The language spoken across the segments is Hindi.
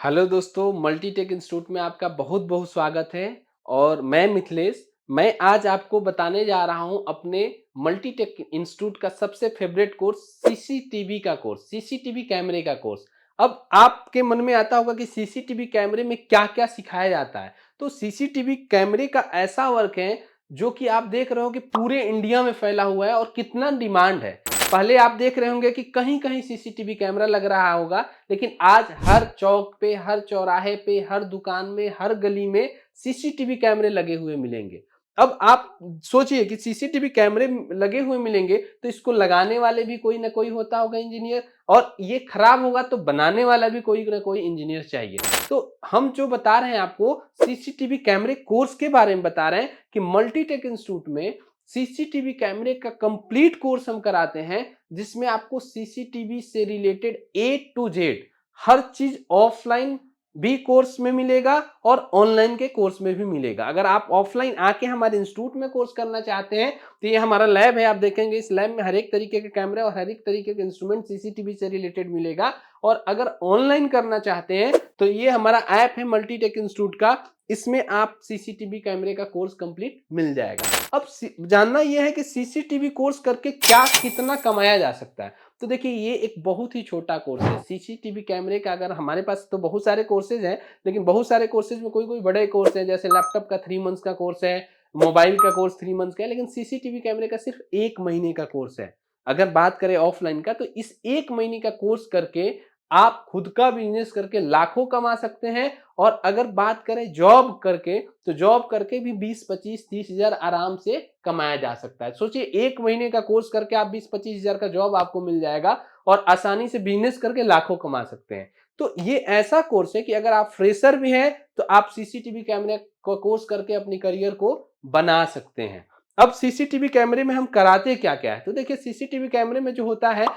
हेलो दोस्तों, मल्टीटेक इंस्टीट्यूट में आपका बहुत बहुत स्वागत है। और मैं मिथिलेश। मैं आज आपको बताने जा रहा हूं अपने मल्टीटेक इंस्टीट्यूट का सबसे फेवरेट कोर्स सीसीटीवी का कोर्स, सीसीटीवी कैमरे का कोर्स। अब आपके मन में आता होगा कि सीसीटीवी कैमरे में क्या क्या सिखाया जाता है। तो सीसीटीवी कैमरे का ऐसा वर्क है जो कि आप देख रहे हो कि पूरे इंडिया में फैला हुआ है और कितना डिमांड है। पहले आप देख रहे होंगे कि कहीं कहीं सीसीटीवी कैमरा लग रहा होगा, लेकिन आज हर चौक पे, हर चौराहे पे, हर दुकान में, हर गली में सीसीटीवी कैमरे लगे हुए मिलेंगे। अब आप सोचिए कि सीसीटीवी कैमरे लगे हुए मिलेंगे तो इसको लगाने वाले भी कोई ना कोई होता होगा इंजीनियर, और ये खराब होगा तो बनाने वाला भी कोई ना कोई इंजीनियर चाहिए। तो हम जो बता रहे हैं आपको सीसीटीवी कैमरे कोर्स के बारे में बता रहे हैं कि मल्टीटेक इंस्टीट्यूट में सीसीटीवी कैमरे का कंप्लीट कोर्स हम कराते हैं, जिसमें आपको सीसीटीवी से रिलेटेड ए टू जेड हर चीज ऑफलाइन भी कोर्स में मिलेगा और ऑनलाइन के कोर्स में भी मिलेगा। अगर आप ऑफलाइन आके हमारे इंस्टीट्यूट में कोर्स करना चाहते हैं तो ये हमारा लैब है, आप देखेंगे इस लैब में हर एक तरीके के कैमरे और हर एक तरीके के इंस्ट्रूमेंट सीसीटीवी से रिलेटेड मिलेगा। और अगर ऑनलाइन करना चाहते हैं तो ये हमारा ऐप है मल्टीटेक इंस्टीट्यूट का, इसमें आप सीसीटीवी कैमरे का कोर्स कंप्लीट मिल जाएगा। अब जानना यह है कि सीसीटीवी कोर्स करके क्या कितना कमाया जा सकता है। तो देखिए, ये एक बहुत ही छोटा कोर्स है सीसीटीवी कैमरे का। अगर हमारे पास तो बहुत सारे कोर्सेज हैं, लेकिन बहुत सारे कोर्सेज में कोई कोई बड़े कोर्स हैं, जैसे लैपटॉप का 3 मंथ्स का कोर्स है, मोबाइल का कोर्स 3 मंथ्स का है, लेकिन सीसीटीवी कैमरे का सिर्फ 1 महीने का कोर्स है। अगर बात करें ऑफलाइन का, तो इस 1 महीने का कोर्स करके आप खुद का बिजनेस करके लाखों कमा सकते हैं। और अगर बात करें जॉब करके, तो जॉब करके भी 20, 25, 30 हजार आराम से कमाया जा सकता है। सोचिए, 1 महीने का कोर्स करके आप 20, 25 हजार का जॉब आपको मिल जाएगा और आसानी से बिजनेस करके लाखों कमा सकते हैं। तो ये ऐसा कोर्स है कि अगर आप फ्रेशर भी हैं तो आप सीसीटीवी कैमरे का कोर्स करके अपनी करियर को बना सकते हैं। अब सीसीटीवी कैमरे में हम कराते क्या क्या है, तो देखिए सीसीटीवी कैमरे में जो होता है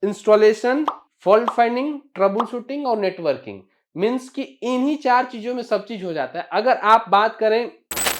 installation, fault finding, trouble shooting और नेटवर्किंग। मीन्स कि इन्हीं 4 चीजों में सब चीज हो जाता है। अगर आप बात करें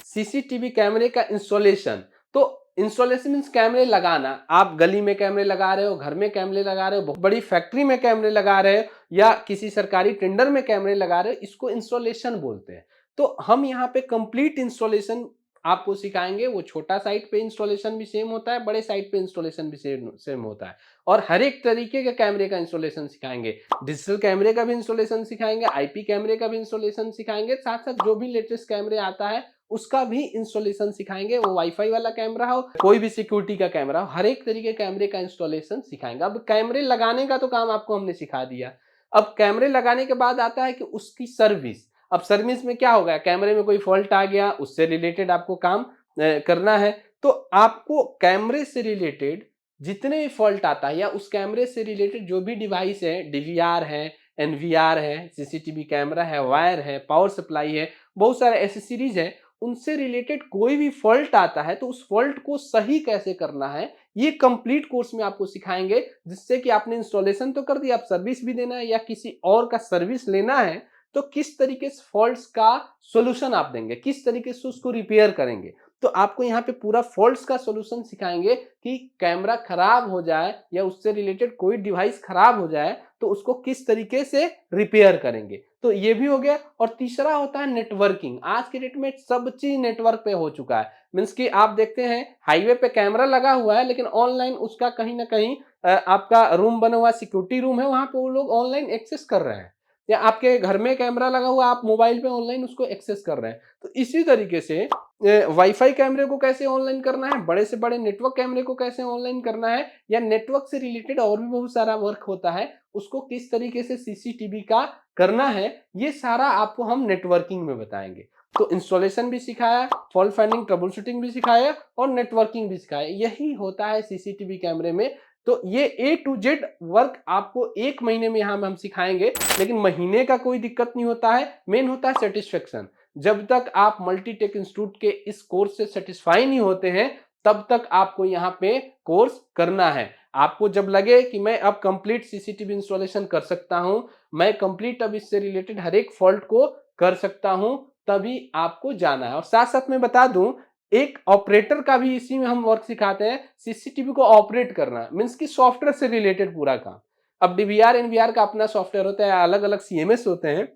सीसीटीवी कैमरे का इंस्टॉलेशन, तो इंस्टॉलेशन मीन्स कैमरे लगाना। आप गली में कैमरे लगा रहे हो, घर में कैमरे लगा रहे हो, बहुत बड़ी फैक्ट्री में कैमरे लगा रहे हो, या किसी सरकारी टेंडर में कैमरे लगा रहे हो, इसको इंस्टॉलेशन बोलते हैं। तो हम यहाँ पे कंप्लीट इंस्टॉलेशन आपको सिखाएंगे। वो छोटा साइट पे इंस्टॉलेशन भी सेम होता है, बड़े साइट पे इंस्टॉलेशन भी सेम सेम होता है। और हर एक तरीके के कैमरे का इंस्टॉलेशन सिखाएंगे। डिजिटल कैमरे का भी इंस्टॉलेशन सिखाएंगे, आईपी कैमरे का भी इंस्टॉलेशन सिखाएंगे, साथ साथ जो भी लेटेस्ट कैमरे आता है उसका भी इंस्टॉलेशन सिखाएंगे। वो वाईफाई वाला कैमरा हो, कोई भी सिक्योरिटी का कैमरा हो, हर एक तरीके कैमरे का इंस्टॉलेशन सिखाएंगे। अब कैमरे लगाने का तो काम आपको हमने सिखा दिया। अब कैमरे लगाने के बाद आता है कि उसकी सर्विस। अब सर्विस में क्या होगा, कैमरे में कोई फॉल्ट आ गया, उससे रिलेटेड आपको काम करना है। तो आपको कैमरे से रिलेटेड जितने भी फॉल्ट आता है, या उस कैमरे से रिलेटेड जो भी डिवाइस है, डीवीआर है, एनवीआर है, सीसीटीवी कैमरा है, वायर है, पावर सप्लाई है, बहुत सारे एसेसरीज है, उनसे रिलेटेड कोई भी फॉल्ट आता है तो उस फॉल्ट को सही कैसे करना है, ये कंप्लीट कोर्स में आपको सिखाएंगे। जिससे कि आपने इंस्टॉलेशन तो कर दिया, आप सर्विस भी देना है या किसी और का सर्विस लेना है, तो किस तरीके से फॉल्ट्स का सॉल्यूशन आप देंगे, किस तरीके से उसको रिपेयर करेंगे। तो आपको यहाँ पे पूरा फॉल्ट्स का सॉल्यूशन सिखाएंगे कि कैमरा खराब हो जाए या उससे रिलेटेड कोई डिवाइस खराब हो जाए तो उसको किस तरीके से रिपेयर करेंगे। तो ये भी हो गया। और तीसरा होता है नेटवर्किंग। आज के डेट में सब चीज नेटवर्क पे हो चुका है। मीन्स कि आप देखते हैं हाईवे पे कैमरा लगा हुआ है, लेकिन ऑनलाइन उसका कहीं ना कहीं आपका रूम बना हुआ सिक्योरिटी रूम है, वहां पे वो लोग ऑनलाइन एक्सेस कर रहे हैं। या आपके घर में कैमरा लगा हुआ, आप मोबाइल पे ऑनलाइन उसको एक्सेस कर रहे हैं। तो इसी तरीके से वाईफाई कैमरे को कैसे ऑनलाइन करना है, बड़े से बड़े नेटवर्क कैमरे को कैसे ऑनलाइन करना है, या नेटवर्क से रिलेटेड और भी बहुत सारा वर्क होता है, उसको किस तरीके से सीसीटीवी का करना है, ये सारा आपको हम नेटवर्किंग में बताएंगे। तो इंस्टॉलेशन भी सिखाया, फॉल्ट फाइंडिंग ट्रबल शूटिंग भी सिखाया और नेटवर्किंग भी सिखाया। यही होता है सीसीटीवी कैमरे में। तो ये ए टू जेड वर्क आपको 1 महीने में यहाँ हम सिखाएंगे। लेकिन महीने का कोई दिक्कत नहीं होता है, मेन होता है सेटिस्फेक्शन। जब तक आप मल्टीटेक इंस्टीट्यूट के इस कोर्स से सेटिस्फाई नहीं होते हैं, तब तक आपको यहाँ पे कोर्स करना है। आपको जब लगे कि मैं अब कंप्लीट सीसीटीवी इंस्टॉलेशन कर सकता हूं, मैं कंप्लीट अब इससे रिलेटेड हर एक फॉल्ट को कर सकता हूं, तभी आपको जाना है। और साथ साथ मैं बता दूं, एक ऑपरेटर का भी इसी में हम वर्क सिखाते हैं। सीसीटीवी को ऑपरेट करना मीन्स कि सॉफ्टवेयर से रिलेटेड पूरा काम। अब डीवीआर एनवीआर का अपना सॉफ्टवेयर होता है, अलग अलग सीएमएस होते हैं।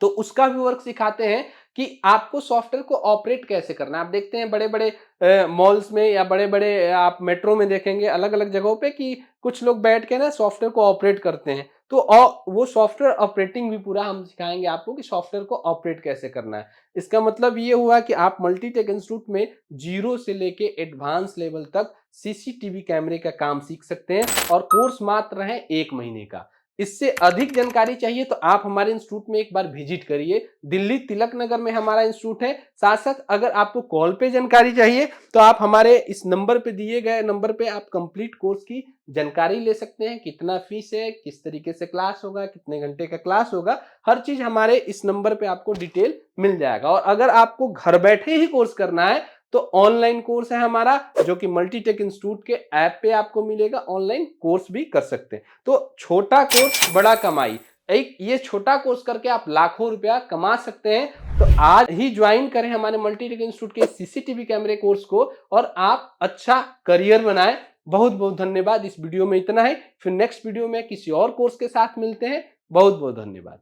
तो उसका भी वर्क सिखाते हैं कि आपको सॉफ्टवेयर को ऑपरेट कैसे करना है। आप देखते हैं बड़े-बड़े मॉल्स में या बड़े-बड़े आप मेट्रो में देखेंगे अलग-अलग जगहों पे कि कुछ लोग बैठ के ना सॉफ्टवेयर को ऑपरेट करते हैं। तो वो सॉफ्टवेयर ऑपरेटिंग भी पूरा हम सिखाएँगे आपको कि सॉफ्टवेयर को ऑपरेट कैसे करना है। इसका मतलब ये हुआ कि आप मल्टीटेक इंस्टीट्यूट में 0 से लेके एडवांस लेवल तक सीसीटीवी कैमरे का काम सीख सकते हैं और कोर्स मात्र है 1 महीने का। इससे अधिक जानकारी चाहिए तो आप हमारे इंस्टीट्यूट में एक बार विजिट करिए। दिल्ली तिलक नगर में हमारा इंस्टीट्यूट है। साथ-साथ अगर आपको कॉल पे जानकारी चाहिए तो आप हमारे इस नंबर पे दिए गए नंबर पे आप कंप्लीट कोर्स की जानकारी ले सकते हैं। कितना फीस है, किस तरीके से क्लास होगा, कितने घंटे का क्लास होगा, हर चीज़ हमारे इस नंबर पे आपको डिटेल मिल जाएगा। और अगर आपको घर बैठे ही कोर्स करना है तो ऑनलाइन कोर्स है हमारा जो कि मल्टीटेक इंस्टीट्यूट के ऐप पे आपको मिलेगा। ऑनलाइन कोर्स भी कर सकते हैं। तो छोटा कोर्स बड़ा कमाई, एक ये छोटा कोर्स करके आप लाखों रुपया कमा सकते हैं। तो आज ही ज्वाइन करें हमारे मल्टीटेक इंस्टीट्यूट के सीसीटीवी कैमरे कोर्स को और आप अच्छा करियर बनाएं। बहुत बहुत धन्यवाद। इस वीडियो में इतना है, फिर नेक्स्ट वीडियो में किसी और कोर्स के साथ मिलते हैं। बहुत बहुत धन्यवाद।